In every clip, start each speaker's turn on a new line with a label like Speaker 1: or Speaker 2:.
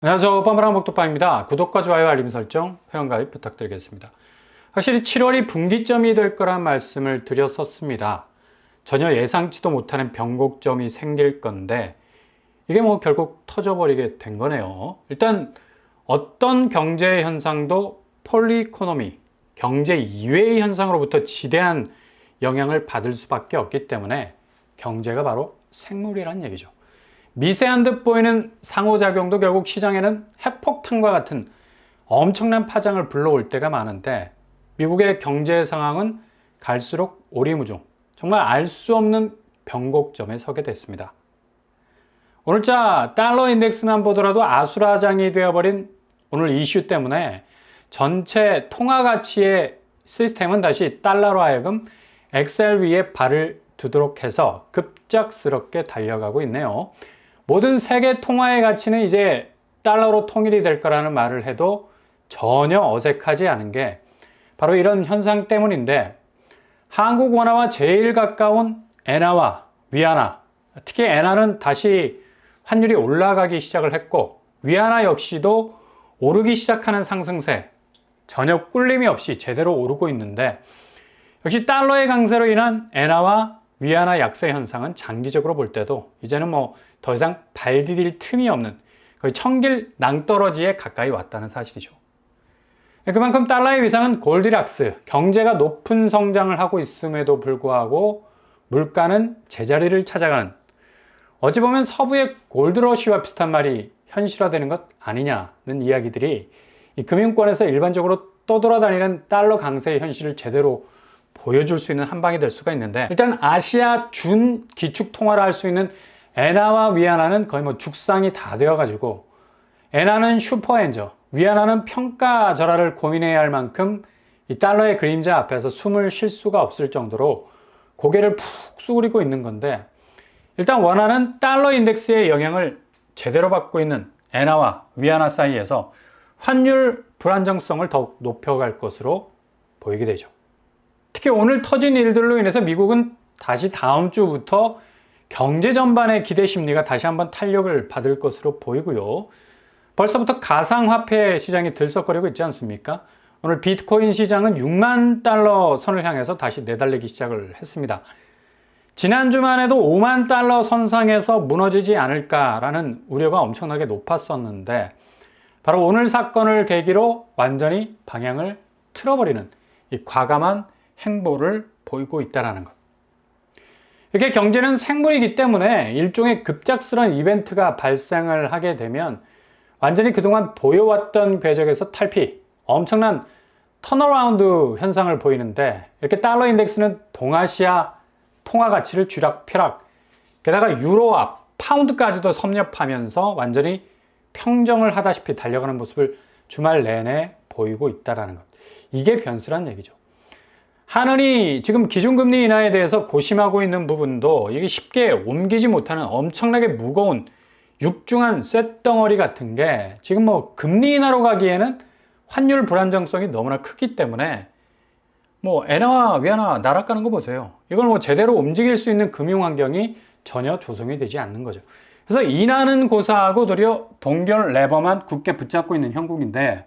Speaker 1: 안녕하세요. 뻔뻔한 복덕방입니다. 구독과 좋아요, 알림 설정, 회원가입 부탁드리겠습니다. 확실히 7월이 분기점이 될 거란 말씀을 드렸었습니다. 전혀 예상치도 못하는 변곡점이 생길 건데 이게 결국 터져버리게 된 거네요. 일단 어떤 경제 현상도 폴리이코노미, 경제 이외의 현상으로부터 지대한 영향을 받을 수밖에 없기 때문에 경제가 바로 생물이란 얘기죠. 미세한 듯 보이는 상호작용도 결국 시장에는 핵폭탄과 같은 엄청난 파장을 불러올 때가 많은데 미국의 경제 상황은 갈수록 오리무중, 정말 알 수 없는 변곡점에 서게 됐습니다. 오늘자 달러 인덱스만 보더라도 아수라장이 되어버린 오늘 이슈 때문에 전체 통화 가치의 시스템은 다시 달러로 하여금 엑셀 위에 발을 두도록 해서 급작스럽게 달려가고 있네요. 모든 세계 통화의 가치는 이제 달러로 통일이 될 거라는 말을 해도 전혀 어색하지 않은 게 바로 이런 현상 때문인데, 한국 원화와 제일 가까운 엔화와 위안화, 특히 엔화는 다시 환율이 올라가기 시작을 했고 위안화 역시도 오르기 시작하는 상승세, 전혀 꿀림이 없이 제대로 오르고 있는데, 역시 달러의 강세로 인한 엔화와 위안화 약세 현상은 장기적으로 볼 때도 이제는 더 이상 발 디딜 틈이 없는 거의 천길 낭떠러지에 가까이 왔다는 사실이죠. 그만큼 달러의 위상은 골디락스, 경제가 높은 성장을 하고 있음에도 불구하고 물가는 제자리를 찾아가는, 어찌 보면 서부의 골드러시와 비슷한 말이 현실화되는 것 아니냐는 이야기들이 이 금융권에서 일반적으로 떠돌아다니는 달러 강세의 현실을 제대로 보여줄 수 있는 한 방이 될 수가 있는데, 일단 아시아 준 기축 통화를 할 수 있는 엔화와 위안화는 거의 죽상이 다 되어가지고, 엔화는 슈퍼엔저, 위안화는 평가절하를 고민해야 할 만큼 이 달러의 그림자 앞에서 숨을 쉴 수가 없을 정도로 고개를 푹 숙이고 있는 건데, 일단 원화는 달러 인덱스의 영향을 제대로 받고 있는 엔화와 위안화 사이에서 환율 불안정성을 더욱 높여갈 것으로 보이게 되죠. 특히 오늘 터진 일들로 인해서 미국은 다시 다음 주부터 경제 전반의 기대 심리가 다시 한번 탄력을 받을 것으로 보이고요. 벌써부터 가상화폐 시장이 들썩거리고 있지 않습니까? 오늘 비트코인 시장은 6만 달러 선을 향해서 다시 내달리기 시작을 했습니다. 지난주만 해도 5만 달러 선상에서 무너지지 않을까라는 우려가 엄청나게 높았었는데, 바로 오늘 사건을 계기로 완전히 방향을 틀어버리는 이 과감한 행보를 보이고 있다는 것. 이렇게 경제는 생물이기 때문에 일종의 급작스러운 이벤트가 발생을 하게 되면 완전히 그동안 보여왔던 궤적에서 탈피, 엄청난 턴어라운드 현상을 보이는데, 이렇게 달러 인덱스는 동아시아 통화 가치를 쥐락펴락, 게다가 유로와 파운드까지도 섭렵하면서 완전히 평정을 하다시피 달려가는 모습을 주말 내내 보이고 있다는 것. 이게 변수란 얘기죠. 한은이 지금 기준금리 인하에 대해서 고심하고 있는 부분도 이게 쉽게 옮기지 못하는 엄청나게 무거운 육중한 쇳덩어리 같은 게 지금 금리 인하로 가기에는 환율 불안정성이 너무나 크기 때문에 엔화와 위안화 날아가는 거 보세요. 이걸 제대로 움직일 수 있는 금융 환경이 전혀 조성이 되지 않는 거죠. 그래서 인하는 고사하고 도리어 동결 레버만 굳게 붙잡고 있는 형국인데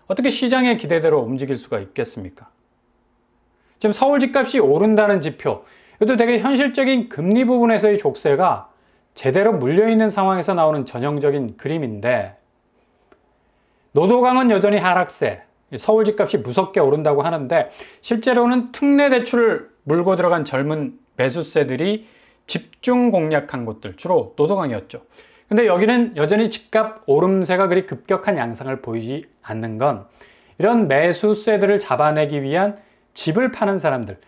Speaker 1: 어떻게 시장의 기대대로 움직일 수가 있겠습니까? 지금 서울 집값이 오른다는 지표, 이것도 되게 현실적인 금리 부분에서의 족쇄가 제대로 물려있는 상황에서 나오는 전형적인 그림인데, 노도강은 여전히 하락세, 서울 집값이 무섭게 오른다고 하는데 실제로는 특례 대출을 물고 들어간 젊은 매수세들이 집중 공략한 곳들, 주로 노도강이었죠. 근데 여기는 여전히 집값 오름세가 그리 급격한 양상을 보이지 않는 건 이런 매수세들을 잡아내기 위한 집을 파는 사람들,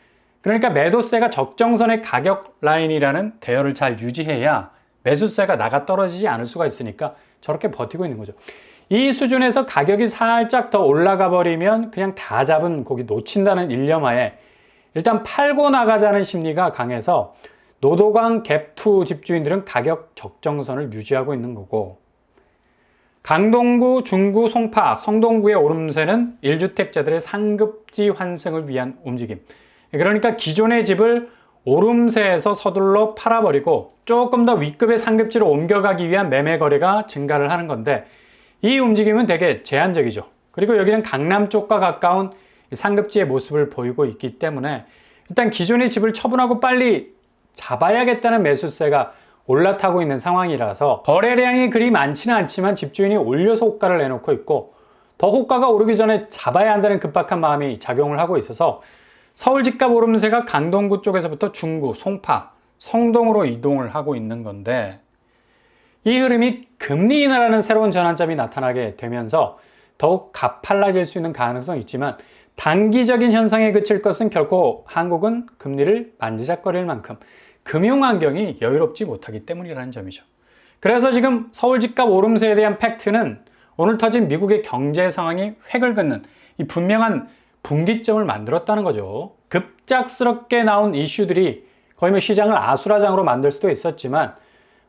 Speaker 1: 그러니까 매도세가 적정선의 가격 라인이라는 대열을 잘 유지해야 매수세가 나가 떨어지지 않을 수가 있으니까 저렇게 버티고 있는 거죠. 이 수준에서 가격이 살짝 더 올라가 버리면 그냥 다 잡은 고기 놓친다는 일념하에 일단 팔고 나가자는 심리가 강해서 노도강 갭2 집주인들은 가격 적정선을 유지하고 있는 거고, 강동구, 중구, 송파, 성동구의 오름세는 1주택자들의 상급지 환승을 위한 움직임. 그러니까 기존의 집을 오름세에서 서둘러 팔아버리고 조금 더 위급의 상급지로 옮겨가기 위한 매매 거래가 증가를 하는 건데, 이 움직임은 되게 제한적이죠. 그리고 여기는 강남 쪽과 가까운 상급지의 모습을 보이고 있기 때문에 일단 기존의 집을 처분하고 빨리 잡아야겠다는 매수세가 올라타고 있는 상황이라서 거래량이 그리 많지는 않지만 집주인이 올려서 호가를 내놓고 있고, 더 호가가 오르기 전에 잡아야 한다는 급박한 마음이 작용을 하고 있어서 서울 집값 오름세가 강동구 쪽에서부터 중구, 송파, 성동으로 이동을 하고 있는 건데, 이 흐름이 금리 인하라는 새로운 전환점이 나타나게 되면서 더욱 가팔라질 수 있는 가능성이 있지만, 단기적인 현상에 그칠 것은 결코 한국은 금리를 만지작거릴 만큼 금융 환경이 여유롭지 못하기 때문이라는 점이죠. 그래서 지금 서울 집값 오름세에 대한 팩트는 오늘 터진 미국의 경제 상황이 획을 긋는 이 분명한 분기점을 만들었다는 거죠. 급작스럽게 나온 이슈들이 거의 시장을 아수라장으로 만들 수도 있었지만,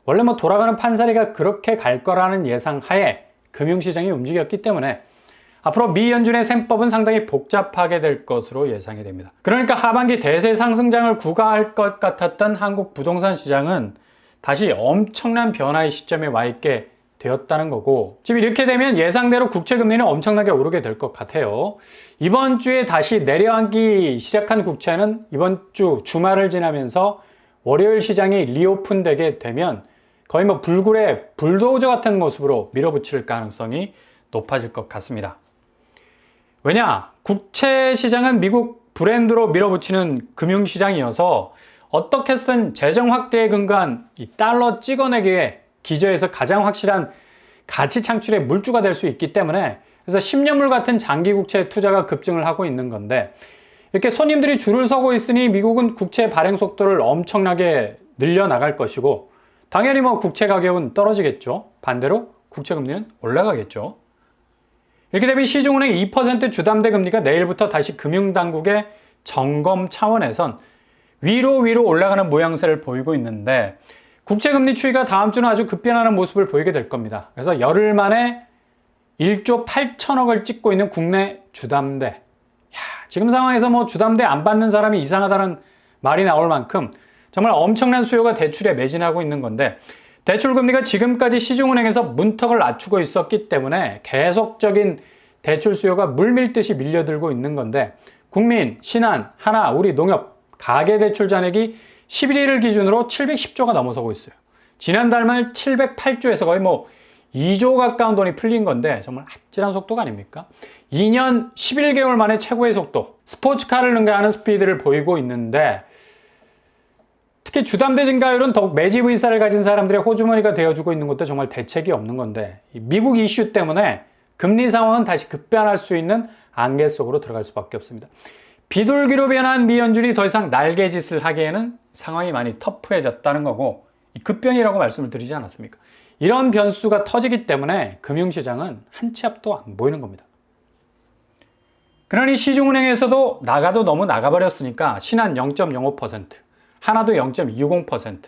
Speaker 1: 원래 돌아가는 판사리가 그렇게 갈 거라는 예상 하에 금융시장이 움직였기 때문에 앞으로 미 연준의 셈법은 상당히 복잡하게 될 것으로 예상이 됩니다. 그러니까 하반기 대세 상승장을 구가할 것 같았던 한국 부동산 시장은 다시 엄청난 변화의 시점에 와 있게 되었다는 거고, 지금 이렇게 되면 예상대로 국채금리는 엄청나게 오르게 될 것 같아요. 이번 주에 다시 내려앉기 시작한 국채는 이번 주 주말을 지나면서 월요일 시장이 리오픈되게 되면 거의 불굴의 불도저 같은 모습으로 밀어붙일 가능성이 높아질 것 같습니다. 왜냐? 국채 시장은 미국 브랜드로 밀어붙이는 금융시장이어서 어떻게 해서든 재정 확대에 근거한 이 달러 찍어내기에 기저에서 가장 확실한 가치 창출의 물주가 될 수 있기 때문에, 그래서 10년물 같은 장기 국채 투자가 급증을 하고 있는 건데, 이렇게 손님들이 줄을 서고 있으니 미국은 국채 발행 속도를 엄청나게 늘려나갈 것이고, 당연히 국채 가격은 떨어지겠죠. 반대로 국채 금리는 올라가겠죠. 이렇게 되면 시중은행 2% 주담대 금리가 내일부터 다시 금융당국의 점검 차원에선 위로 올라가는 모양새를 보이고 있는데, 국채금리 추이가 다음 주는 아주 급변하는 모습을 보이게 될 겁니다. 그래서 열흘 만에 1조 8천억을 찍고 있는 국내 주담대. 지금 상황에서 주담대 안 받는 사람이 이상하다는 말이 나올 만큼 정말 엄청난 수요가 대출에 매진하고 있는 건데, 대출금리가 지금까지 시중은행에서 문턱을 낮추고 있었기 때문에 계속적인 대출 수요가 물밀듯이 밀려들고 있는 건데, 국민, 신한, 하나, 우리 농협, 가계대출 잔액이 11일을 기준으로 710조가 넘어서고 있어요. 지난달 말 708조에서 거의 2조 가까운 돈이 풀린 건데 정말 아찔한 속도가 아닙니까? 2년 11개월 만에 최고의 속도, 스포츠카를 능가하는 스피드를 보이고 있는데, 특히 주담대 증가율은 더욱 매집 의사를 가진 사람들의 호주머니가 되어주고 있는 것도 정말 대책이 없는 건데, 미국 이슈 때문에 금리 상황은 다시 급변할 수 있는 안개 속으로 들어갈 수밖에 없습니다. 비둘기로 변한 미 연준이 더 이상 날개짓을 하기에는 상황이 많이 터프해졌다는 거고, 급변이라고 말씀을 드리지 않았습니까? 이런 변수가 터지기 때문에 금융시장은 한 치 앞도 안 보이는 겁니다. 그러니 시중은행에서도 나가도 너무 나가버렸으니까 신한 0.05%, 하나도 0.20%,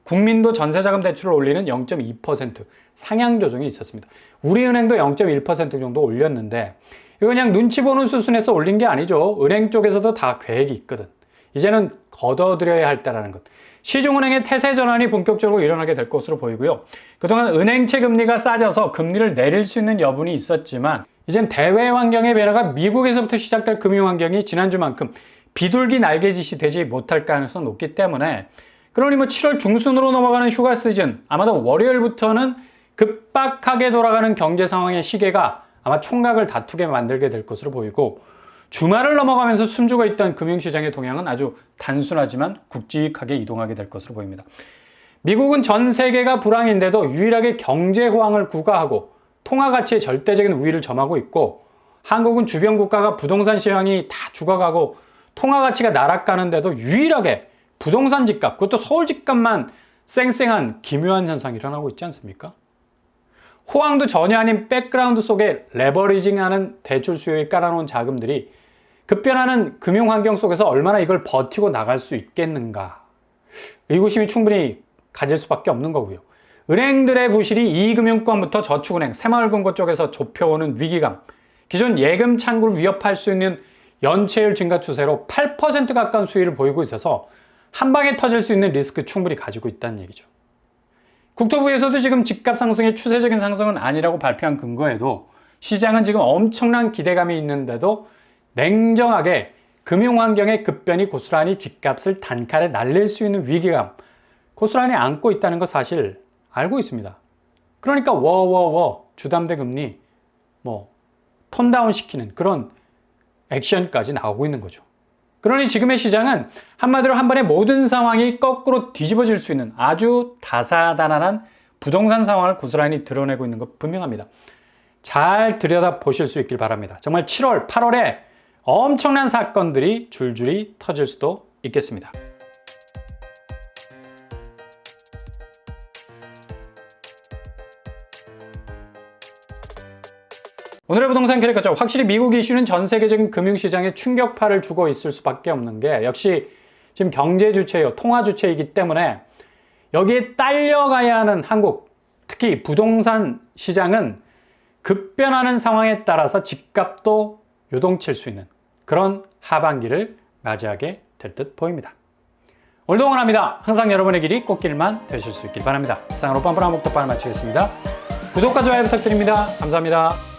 Speaker 1: 국민도 전세자금 대출을 올리는 0.2% 상향 조정이 있었습니다. 우리은행도 0.1% 정도 올렸는데, 이거 그냥 눈치 보는 수순에서 올린 게 아니죠. 은행 쪽에서도 다 계획이 있거든. 이제는 걷어들여야 할 때라는 것. 시중은행의 태세 전환이 본격적으로 일어나게 될 것으로 보이고요. 그동안 은행채 금리가 싸져서 금리를 내릴 수 있는 여분이 있었지만, 이젠 대외 환경의 변화가 미국에서부터 시작될 금융 환경이 지난주만큼 비둘기 날개짓이 되지 못할 가능성이 높기 때문에, 그러니 7월 중순으로 넘어가는 휴가 시즌, 아마도 월요일부터는 급박하게 돌아가는 경제 상황의 시계가 아마 총각을 다투게 만들게 될 것으로 보이고, 주말을 넘어가면서 숨죽어 있던 금융시장의 동향은 아주 단순하지만 굵직하게 이동하게 될 것으로 보입니다. 미국은 전 세계가 불황인데도 유일하게 경제 호황을 구가하고 통화 가치의 절대적인 우위를 점하고 있고, 한국은 주변 국가가 부동산 시황이 다 죽어가고 통화 가치가 나락가는데도 유일하게 부동산 집값, 그것도 서울 집값만 쌩쌩한 기묘한 현상이 일어나고 있지 않습니까? 호황도 전혀 아닌 백그라운드 속에 레버리징하는 대출 수요에 깔아놓은 자금들이 급변하는 금융 환경 속에서 얼마나 이걸 버티고 나갈 수 있겠는가, 의구심이 충분히 가질 수밖에 없는 거고요. 은행들의 부실이 이금융권부터 저축은행, 새마을금고 쪽에서 좁혀오는 위기감, 기존 예금 창구를 위협할 수 있는 연체율 증가 추세로 8% 가까운 수위를 보이고 있어서 한 방에 터질 수 있는 리스크 충분히 가지고 있다는 얘기죠. 국토부에서도 지금 집값 상승의 추세적인 상승은 아니라고 발표한 근거에도 시장은 지금 엄청난 기대감이 있는데도 냉정하게 금융 환경의 급변이 고스란히 집값을 단칼에 날릴 수 있는 위기감 고스란히 안고 있다는 거 사실 알고 있습니다. 그러니까 주담대 금리 톤다운 시키는 그런 액션까지 나오고 있는 거죠. 그러니 지금의 시장은 한마디로 한 번에 모든 상황이 거꾸로 뒤집어질 수 있는 아주 다사다난한 부동산 상황을 고스란히 드러내고 있는 것 분명합니다. 잘 들여다 보실 수 있길 바랍니다. 정말 7월, 8월에 엄청난 사건들이 줄줄이 터질 수도 있겠습니다. 오늘의 부동산 캐릭터죠. 확실히 미국 이슈는 전 세계적인 금융시장에 충격파를 주고 있을 수밖에 없는 게 역시 지금 경제 주체요, 통화 주체이기 때문에 여기에 딸려가야 하는 한국, 특히 부동산 시장은 급변하는 상황에 따라서 집값도 요동칠 수 있는 그런 하반기를 맞이하게 될 듯 보입니다. 오늘도 응원합니다. 항상 여러분의 길이 꽃길만 되실 수 있길 바랍니다. 이상으로 뻔뻔한 목덕방을 마치겠습니다. 구독과 좋아요 부탁드립니다. 감사합니다.